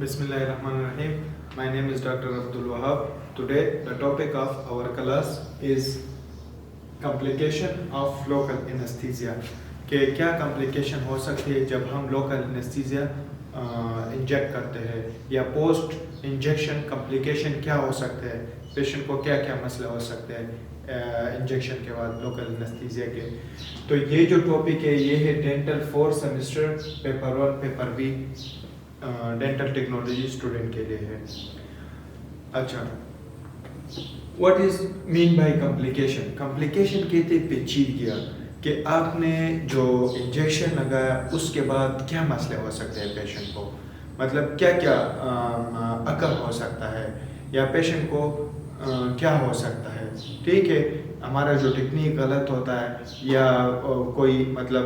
Bismillahirrahmanirrahim. My name is Dr. Abdul Wahab. Today, the topic of our class is complication of local anesthesia. کہ کیا complication ہو سکتی ہے جب ہم local anesthesia inject کرتے ہیں یا post injection complication کیا ہو سکتے ہیں, پیشنٹ کو کیا کیا مسئلے ہو سکتے ہیں انجیکشن کے بعد لوکل انیستھیزیا کے. تو یہ جو ٹاپک ہے یہ ہے dental 4 semester paper 1 paper B dental technology student کے لیے ہے. اچھا, what is mean by complication? Complication کہتے ہیں پیچیدگیاں, کہ آپ نے جو انجیکشن لگایا اس کے بعد کیا مسئلے ہو سکتے ہیں پیشنٹ کو, مطلب کیا کیا اکر ہو سکتا ہے یا پیشنٹ کو کیا ہو سکتا ہے. ٹھیک ہے, ہمارا جو ٹیکنیک غلط ہوتا ہے یا کوئی مطلب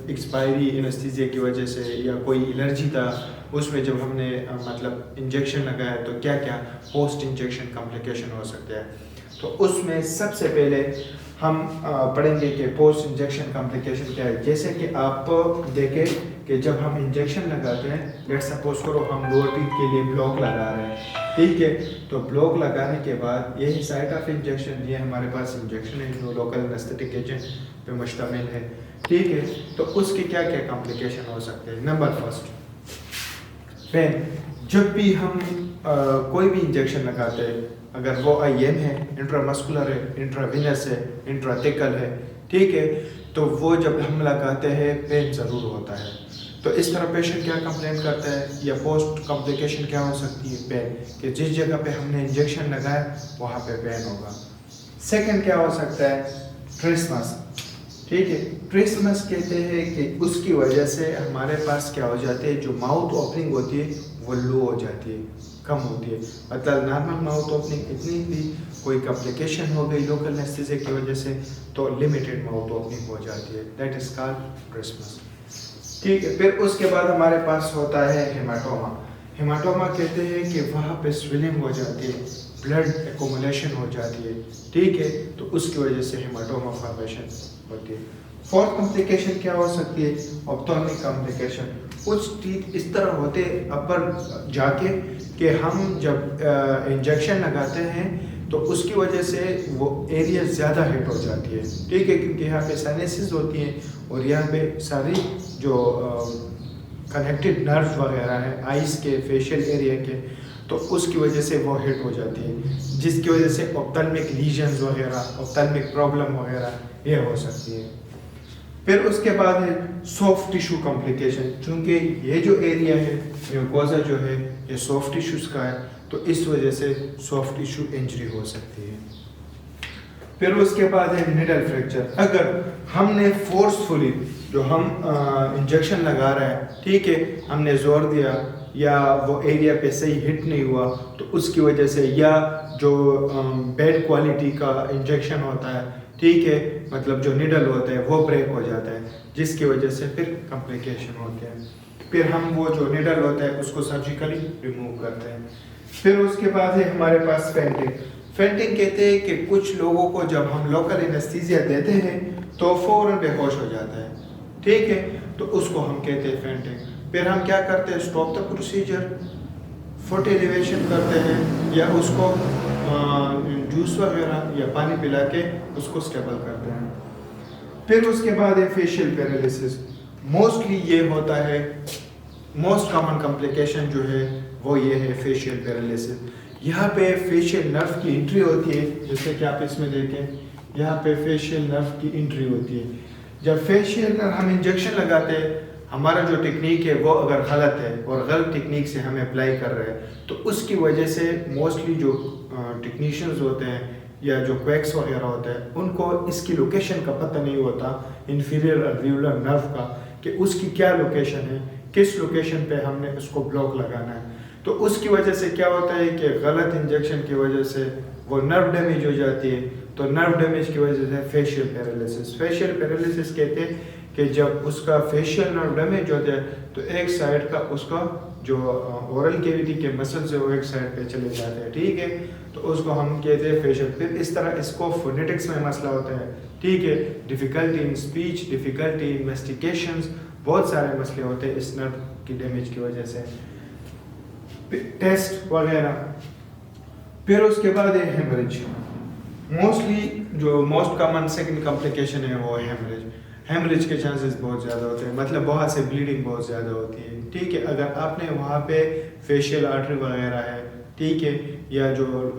ایکسپائری انیستھیزیا کی وجہ سے یا کوئی الرجی تھا اس میں جب ہم نے مطلب انجیکشن لگایا تو کیا کیا پوسٹ انجیکشن کمپلیکیشن ہو سکتے ہیں. تو اس میں سب سے پہلے ہم پڑھیں گے کہ پوسٹ انجیکشن کمپلیکیشن کیا ہے. جیسے کہ آپ دیکھیں کہ جب ہم انجیکشن لگاتے ہیں, لیٹ سپوز کرو ہم لوور ٹیتھ کے لیے بلاک لگا رہے ہیں, ٹھیک ہے, تو بلاک لگانے کے بعد یہی سائٹ آف انجیکشن, یہ ہمارے پاس انجیکشن ہے جو لوکل انیستھیٹک ایجنٹ پہ مشتمل ہے, ٹھیک ہے. تو اس کے کیا کیا کمپلیکیشن ہو سکتے ہیں. Number first, pain. جب بھی ہم کوئی بھی انجیکشن لگاتے ہیں, اگر وہ آئی ایم ہے, انٹرا مسکولر ہے, انٹرا وینس ہے, انٹرا تیکل ہے, ٹھیک ہے, تو وہ جب ہم لگاتے ہیں پین ضرور ہوتا ہے. تو اس طرح پیشنٹ کیا کمپلین کرتا ہے یا پوسٹ کمپلیکیشن کیا ہو سکتی ہے, پین, کہ جس جگہ پہ ہم نے انجیکشن لگایا وہاں پہ پین ہوگا. سیکنڈ کیا ہو سکتا ہے, ٹریسمس. ٹھیک ہے, ٹریسمس کہتے ہیں کہ اس کی وجہ سے ہمارے پاس کیا ہو جاتے ہیں, جو ماؤتھ اوپننگ ہوتی ہے وہ لو ہو جاتی ہے, کم ہوتی ہے. مطلب نارمل ماؤتھ اوپننگ اتنی تھی, کوئی کمپلیکیشن ہو گئی لوکل انیستھیزیا کی وجہ سے تو لمیٹڈ ماؤتھ اوپننگ ہو جاتی ہے. That is called trismus. ٹھیک ہے, پھر اس کے بعد ہمارے پاس ہوتا ہے ہیماٹوما. ہیماٹوما کہتے ہیں کہ وہاں پہ سویلنگ ہو جاتی ہے, بلڈ ایکومولیشن ہو جاتی ہے, ٹھیک ہے, تو اس کی وجہ سے ہیماٹوما فارمیشن ہوتی ہے. فورتھ کمپلیکیشن کیا ہو سکتی ہے, آپتھالمک کمپلیکیشن. کچھ ٹیتھ اس طرح ہوتے اپر جا کے کہ ہم جب انجیکشن لگاتے ہیں تو اس کی وجہ سے وہ ایریا زیادہ ہٹ ہو جاتی ہے, ٹھیک ہے, کیونکہ یہاں پہ سائنسز ہوتی ہیں اور یہاں پہ ساری جو کنیکٹڈ نرو وغیرہ ہیں آئیز کے, فیشیل ایریا کے, تو اس کی وجہ سے وہ ہٹ ہو جاتی ہے, جس کی وجہ سے آپتھالمک لیژنز وغیرہ, آپتھالمک پرابلم وغیرہ یہ ہو سکتی ہے. پھر اس کے بعد ہے سافٹ ٹیشو کمپلیکیشن. چونکہ یہ جو ایریا ہے میوکوزا جو ہے یہ سافٹ ٹیشوز کا ہے, تو اس وجہ سے سافٹ ٹیشو انجری ہو سکتی ہے. پھر اس کے بعد ہے نیڈل فریکچر. اگر ہم نے فورسفلی جو ہم انجیکشن لگا رہے ہیں, ٹھیک ہے, ہم نے زور دیا یا وہ ایریا پہ صحیح ہٹ نہیں ہوا تو اس کی وجہ سے, یا جو بیڈ کوالٹی کا انجیکشن ہوتا ہے, ٹھیک ہے, مطلب جو نیڈل ہوتا ہے وہ بریک ہو جاتا ہے, جس کی وجہ سے پھر کمپلیکیشن ہوتے ہیں. پھر ہم وہ جو نیڈل ہوتا ہے اس کو سرجیکلی ریموو کرتے ہیں. پھر اس کے بعد ہے ہمارے پاس فینٹنگ. فینٹنگ کہتے ہیں کہ کچھ لوگوں کو جب ہم لوکل انیستھیزیا دیتے ہیں تو فوراً بے ہوش ہو جاتا ہے, ٹھیک ہے, تو اس کو ہم کہتے ہیں فینٹنگ. پھر ہم کیا کرتے ہیں, stop the procedure, foot elevation کرتے ہیں یا اس کو جوس وغیرہ یا پانی پلا کے اس کو اسٹیبل کرتے ہیں. پھر اس کے بعد ہے فیشیل پیرالیسس. موسٹلی یہ ہوتا ہے, موسٹ کامن کمپلیکیشن جو ہے وہ یہ ہے فیشیل پیرالیسس. یہاں پہ فیشیل نرو کی انٹری ہوتی ہے, جیسے کہ آپ اس میں دیکھیں یہاں پہ فیشیل نرو کی انٹری ہوتی ہے. جب فیشیل نرو ہم انجیکشن لگاتے ہیں, ہمارا جو ٹیکنیک ہے وہ اگر غلط ہے اور غلط ٹیکنیک سے ہم اپلائی کر رہے ہیں تو اس کی وجہ سے موسٹلی جو ٹیکنیشینز ہوتے ہیں یا جو کویکس وغیرہ ہوتے ہیں ان کو اس کی لوکیشن کا پتہ نہیں ہوتا, انفیریئر الویولر نرو کا, کہ اس کی کیا لوکیشن ہے, کس لوکیشن پہ ہم نے اس کو بلاک لگانا ہے. تو اس کی وجہ سے کیا ہوتا ہے کہ غلط انجیکشن کی وجہ سے وہ نرو ڈیمیج ہو جاتی ہے. تو نرو ڈیمیج کی وجہ سے فیشیل پیرالیسس. فیشیل پیرالیسس کہتے ہیں کہ جب اس کا فیشیل نرو ڈیمیج ہوتا ہے تو ایک سائڈ کا اس کا جو اورل کیویٹی کے مسلز ہے وہ ایک سائڈ پہ چلے جاتے ہیں, ٹھیک ہے, تو اس کو ہم کہتے ہیں فیشیل. پھر اس طرح اس کو فونیٹکس میں مسئلہ ہوتا ہے, ٹھیک ہے, difficulty in speech, difficulty in mastications, بہت سارے مسئلے ہوتے ہیں اس نرو کی ڈیمیج کی وجہ سے. ٹیسٹ وغیرہ. پھر اس کے بعد ہے ہیمریج. موسٹلی جو موسٹ کامن سیکنڈ کمپلیکیشن ہے وہ ہیمریج. ہیمریج کے چانسز بہت زیادہ ہوتے ہیں, مطلب وہاں سے بلیڈنگ بہت زیادہ ہوتی ہے. ٹھیک ہے, اگر آپ نے وہاں پہ فیشیل آرٹری وغیرہ ہے, ٹھیک ہے, یا جو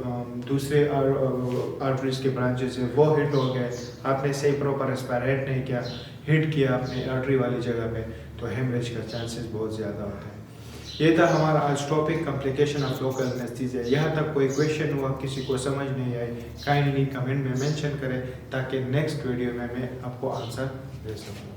دوسرے آرٹریز کے برانچز ہیں وہ ہٹ ہو گئے, آپ نے صحیح پراپر اسپائریٹ نہیں کیا, ہٹ کیا اپنے آرٹری والی جگہ پہ, تو ہیمریج کا چانسز بہت زیادہ ہوتا ہے. یہ تھا ہمارا آج topic, complication of local anaesthesia. یہاں تک کوئی کویشچن ہوا, کسی کو سمجھ نہیں آئی, کائنڈلی کمنٹ میں مینشن کریں تاکہ نیکسٹ ویڈیو میں آپ کو آنسر دے سکوں.